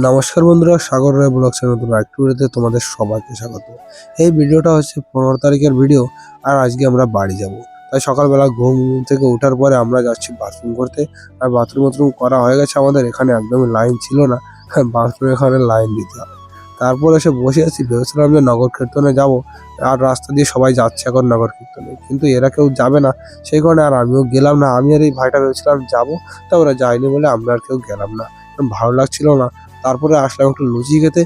নমস্কার বন্ধুরা, সাগর রায় ব্লগসের নতুন আরেকটি ভিডিওতে তোমাদের সবাইকে স্বাগত। এই ভিডিওটা হচ্ছে 15 তারিখের ভিডিও। আর আজকে আমরা বাড়ি যাব। তাই সকালবেলা ঘুম থেকে ওঠার পরে আমরা যাচ্ছি বাথরুম করতে। আর বাথরুম করা হয়ে গেছে আমাদের। এখানে একদমই লাইন ছিল না, বাথরুমে এখানে লাইন দিতে হবে। তারপর এসে বসে আছি, ভেবেছিলাম যে নগর কীর্তনে যাব। আর রাস্তা দিয়ে সবাই যাচ্ছে এখন নগর কীর্তনে, কিন্তু এরা কেউ যাবে না। সেই কারণে আর আমিও গেলাম না। আমি আর এই ভাইটা ভেবেছিলাম যাবো, তা ওরা যায়নি বলে আমরা আর কেউ গেলাম না। ভালো লাগছিল না। তারপরে আসলাম একটু লুচি খেতে।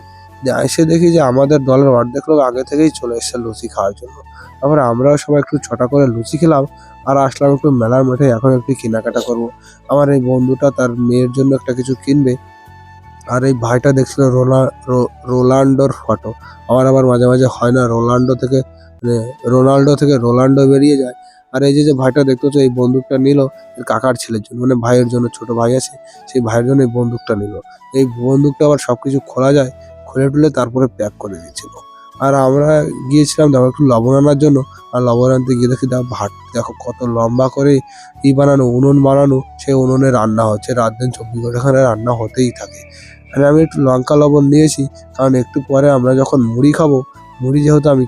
এসে দেখি যে আমাদের দলের অর্ধেক লোক আগে থেকেই চলে এসেছে লুচি খাওয়ার জন্য। তারপরে আমরাও সবাই একটু ছটা করে লুচি খেলাম। আর আসলাম একটু মেলার মাঠে, এখন একটু কেনাকাটা করব। আমার এই বন্ধুটা তার মেয়ের জন্য একটা কিছু কিনবে। আর এই ভাইটা দেখছিল রোনাল্ডোর ফটো। আমার আবার মাঝে মাঝে হয় না, মানে রোনাল্ডো থেকে রোনাল্ডো বেরিয়ে যায়। আর এই যে ভাইটা দেখতেছো, এই বন্দুকটা নিল এর কাকার ছেলের জন্য, মানে ভাইয়ের জন্য, ছোট ভাই আছে সেই ভাইয়ের জন্য এই বন্দুকটা নিল। এই বন্দুকটা আবার সবকিছু খোলা যায়, খুলে টুলে তারপরে প্যাক করে দিচ্ছিল। আর আমরা গিয়েছিলাম দেখো একটু লবণ আনার জন্য। আর লবণ আনতে গিয়ে দেখি ভাত দেখো কত লম্বা করে বানানো, উনুন বানানো। সেই উনুনে রান্না হচ্ছে, রাত দিন 24 ঘন্টা এখানে রান্না হতেই থাকে। আর আমি একটু লঙ্কা লবণ নিয়েছি, কারণ একটু পরে আমরা যখন মুড়ি খাবো। মুড়ি যেহেতু আমি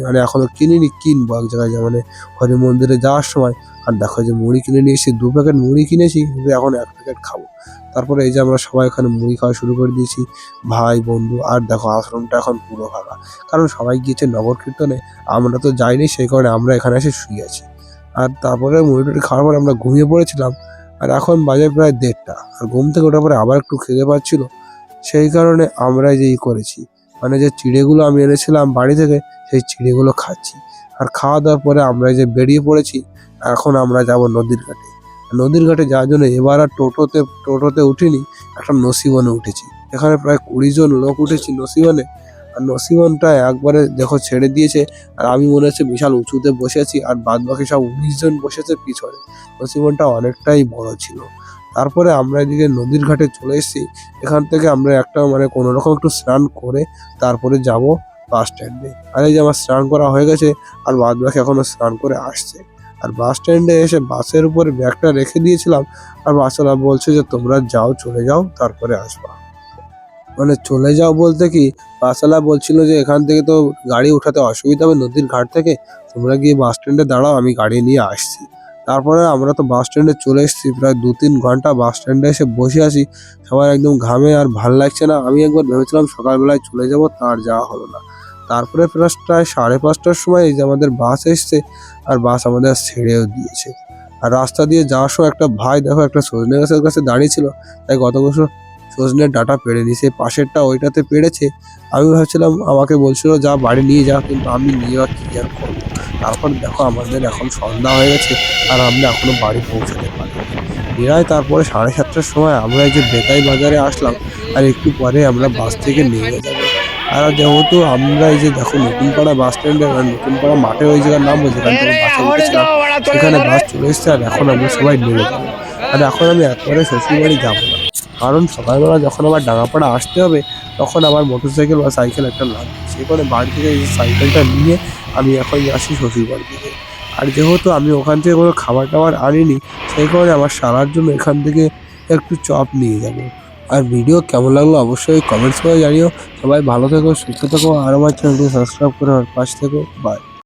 মানে এখনো কিনিনি, কিনবো এক জায়গায়, মানে হরি মন্দিরে যাওয়ার সময়। আর দেখো যে মুড়ি কিনে নিয়ে এসেছি, 2 প্যাকেট মুড়ি কিনেছি, কিন্তু এখন 1 প্যাকেট খাবো। তারপরে এই যে আমরা সবাই এখানে মুড়ি খাওয়া শুরু করে দিয়েছি, ভাই বন্ধু। আর দেখো আশ্রমটা এখন পুরো ফাঁকা, কারণ সবাই গিয়েছে নগর কীর্তনে। আমরা তো যাইনি, সেই কারণে আমরা এখানে এসে শুয়ে আছি। আর তারপরে মুড়ি টুড়ি খাওয়ার পরে আমরা ঘুমিয়ে পড়েছিলাম। আর এখন বাজে প্রায় 1:30। আর ঘুম থেকে ওঠার পরে আবার একটু খিদে পাচ্ছিল। সেই কারণে আমরা যে করেছি, মানে যে চিড়েগুলো আমি এনেছিলাম বাড়ি থেকে, সেই চিড়েগুলো খাচ্ছি। আর খাওয়া দাওয়ার পরে আমরা যে বেরিয়ে পড়েছি। এখন আমরা যাব নদীর ঘাটে। নদীর ঘাটে যাওয়ার জন্য এবার আর টোটোতে উঠিনি, একটা নসিবনে উঠেছি। এখানে প্রায় 20 জন লোক উঠেছি নসিবনে। আর নসিবনটা একবারে দেখো ছেড়ে দিয়েছে। আর আমি মনে হচ্ছে বিশাল উঁচুতে বসে আছি, আর বাদ বাকি সব 19 জন বসেছে পিছনে। নসিবনটা অনেকটাই বড় ছিল। তারপরে আমরা এদিকে নদীর ঘাটে চলে এসেছি। এখান থেকে আমরা একটা মানে কোনো রকম একটু স্নান করে তারপরে যাব বাস স্ট্যান্ডে। আর এই যে আমার স্নান করা হয়ে গেছে, আর বাদ বাকি এখনো স্নান করে আসছে। আর বাস স্ট্যান্ডে এসে বাসের উপরে ব্যাগটা রেখে দিয়েছিলাম। আর বাসওয়ালা বলছে যে তোমরা যাও, চলে যাও, তারপরে আসবা। মানে চলে যাও বলতে কি, বাসওয়ালা বলছিল যে এখান থেকে তো গাড়ি উঠাতে অসুবিধা হবে নদীর ঘাট থেকে, তোমরা গিয়ে বাস স্ট্যান্ডে দাঁড়াও, আমি গাড়ি নিয়ে আসছি। তারপরে আমরা তো বাস স্ট্যান্ডে চলে এসেছি, প্রায় 2-3 ঘন্টা বাস স্ট্যান্ডে এসে বসে আছি। সবার একদম ঘামে, আর ভাল লাগছে না। আমি একবার ভেবেছিলাম সকালবেলায় চলে যাব, তার যাওয়া হলো না। তারপরে প্রায় 5:30টার সময় এই যে আমাদের বাস এসছে। আর বাস আমাদের ছেড়েও দিয়েছে। আর রাস্তা দিয়ে যাওয়ার সময় একটা ভাই দেখো একটা সজনে গাছের কাছে দাঁড়িয়ে ছিল। তাই গত বছর সজনের ডাঁটা পেড়ে নিয়েছে, পাশেরটা ওইটাতে পেড়েছে। আমি ভাবছিলাম আমাকে বলছিল যা বাড়ি নিয়ে যা, কিন্তু আমি নিয়ে আর কি আর করবো। তারপর দেখো আমাদের এখন সন্ধ্যা হয়ে গেছে, আর আমরা এখনো বাড়ি পৌঁছাতে পারিনি। প্রায় তারপরে 7:30টার সময় আমরা এই যে বেতাই বাজারে আসলাম। আর একটু পরে আমরা বাস থেকে নেমে যাবো। আর যেহেতু আমরা এই যে দেখো নতুনপাড়া বাস স্ট্যান্ডে, নতুনপাড়া মাঠে ওই জায়গার নাম, যেখান থেকে বাসে উঠেছিলাম সেখানে বাস চলে এসছে। আর এখন আমরা সবাই নেমে যাবো। আর এখন আমি একবারে শ্বশুরবাড়ি যাবো না, কারণ সকালবেলা যখন আবার ডাঙাপাড়া আসতে হবে, তখন আবার মোটরসাইকেল বা সাইকেল একটা লাগবে। সেই কারণে বাড়ি থেকে এই সাইকেলটা নিয়ে আমি এখন আসি শ্বশুরবাড়ি থেকে। আর যেহেতু আমি ওখান থেকে কোনো খাবার টাবার আনিনি, সেই কারণে আমার সারার জন্য এখান থেকে একটু চপ নিয়ে যাবো। আর ভিডিও কেমন লাগলো অবশ্যই কমেন্টস করে জানিও। সবাই ভালো থেকো, সুস্থ থেকো, আর আমার চ্যানেলটি সাবস্ক্রাইব করে আমার পাশে থেকো। বাই।